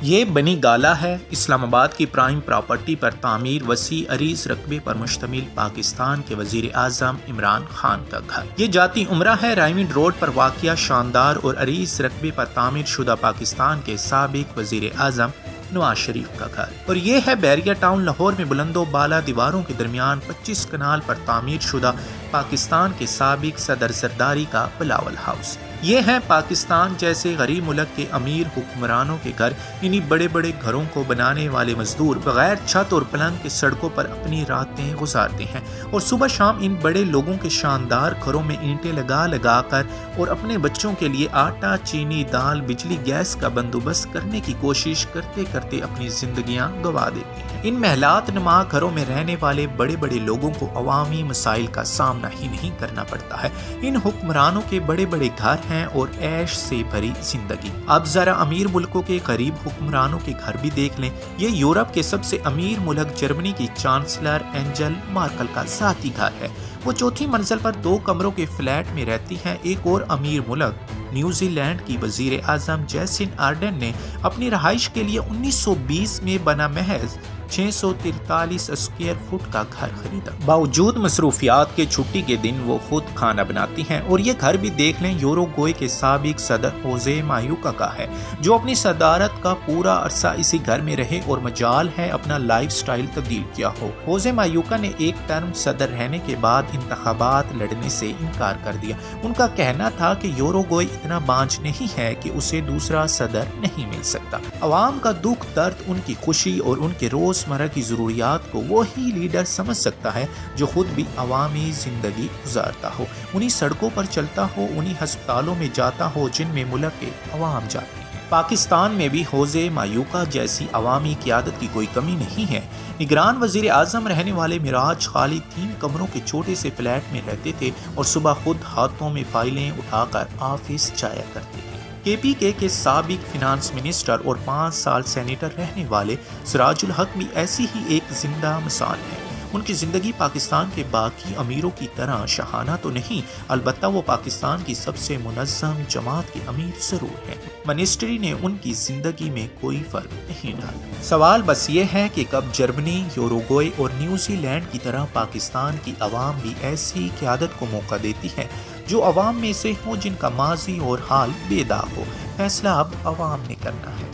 یہ بنی گالا ہے، اسلام آباد کی پرائم پراپرٹی پر تعمیر، وسیع عریض رقبے پر مشتمل پاکستان کے وزیر اعظم عمران خان کا گھر۔ یہ جاتی عمرہ ہے، رائمنڈ روڈ پر واقع شاندار اور عریض رقبے پر تعمیر شدہ پاکستان کے سابق وزیر اعظم نواز شریف کا گھر۔ اور یہ ہے بیریا ٹاؤن لاہور میں بلند و بالا دیواروں کے درمیان 25 کنال پر تعمیر شدہ پاکستان کے سابق صدر زرداری کا بلاول ہاؤس۔ یہ ہیں پاکستان جیسے غریب ملک کے امیر حکمرانوں کے گھر۔ انہی بڑے بڑے گھروں کو بنانے والے مزدور بغیر چھت اور پلنگ کے سڑکوں پر اپنی راتیں گزارتے ہیں اور صبح شام ان بڑے لوگوں کے شاندار گھروں میں اینٹیں لگا لگا کر اور اپنے بچوں کے لیے آٹا، چینی، دال، بجلی، گیس کا بندوبست کرنے کی کوشش کرتے کرتے اپنی زندگیاں گنوا دیتے ہیں۔ ان محلات نما گھروں میں رہنے والے بڑے بڑے لوگوں کو عوامی مسائل کا سامنا ہی نہیں کرنا پڑتا ہے۔ ان حکمرانوں کے بڑے بڑے گھر ہیں اور عیش سے بھری زندگی۔ اب ذرا امیر ملکوں کے غریب حکمرانوں کے گھر بھی دیکھ لیں۔ یہ یورپ کے سب سے امیر ملک جرمنی کی چانسلر اینجل مارکل کا ذاتی گھر ہے۔ وہ چوتھی منزل پر 2 کمروں کے فلیٹ میں رہتی ہیں۔ ایک اور امیر ملک نیوزی لینڈ کی وزیر اعظم جیسن آرڈن نے اپنی رہائش کے لیے 1920 میں بنا محض 643 اسکوائر فٹ کا گھر خریدا۔ باوجود مصروفیات کے چھٹی کے دن وہ خود کھانا بناتی ہیں اور یہ گھر بھی دیکھ لیں یوروگوئے کے سابق صدر ہوزے مایوکا کا ہے، جو اپنی صدارت کا پورا عرصہ اسی گھر میں رہے اور مجال ہے اپنا لائف سٹائل تبدیل کیا ہو۔ ہوزے مایوکا نے ایک ٹرم صدر رہنے کے بعد انتخابات لڑنے سے انکار کر دیا۔ ان کا کہنا تھا کہ یوروگوئے اتنا بانجھ نہیں ہے کہ اسے دوسرا صدر نہیں مل سکتا۔ عوام کا دکھ درد، ان کی خوشی اور ان کے روزمرہ کی ضروریات کو وہی لیڈر سمجھ سکتا ہے جو خود بھی عوامی زندگی گزارتا ہو، انہی سڑکوں پر چلتا ہو، انہی ہسپتالوں میں جاتا ہو جن میں ملک کے عوام جاتے ہیں۔ پاکستان میں بھی ہوزے مایوکا جیسی عوامی قیادت کی کوئی کمی نہیں ہے۔ نگران وزیر اعظم رہنے والے مراج خالد 3 کمروں کے چھوٹے سے فلیٹ میں رہتے تھے اور صبح خود ہاتھوں میں فائلیں اٹھا کر آفس جایا کرتے تھے۔ KPK کے سابق فنانس منسٹر اور 5 سال سینیٹر رہنے والے سراج الحق بھی ایسی ہی ایک زندہ مثال ہے۔ ان کی زندگی پاکستان کے باقی امیروں کی طرح شاہانہ تو نہیں، البتہ وہ پاکستان کی سب سے منظم جماعت کے امیر ضرور ہیں۔ منسٹری نے ان کی زندگی میں کوئی فرق نہیں ڈالا۔ سوال بس یہ ہے کہ کب جرمنی، یوروگوئے اور نیوزی لینڈ کی طرح پاکستان کی عوام بھی ایسی قیادت کو موقع دیتی ہے جو عوام میں سے ہوں، جن کا ماضی اور حال بے داغ ہو۔ فیصلہ اب عوام نے کرنا ہے۔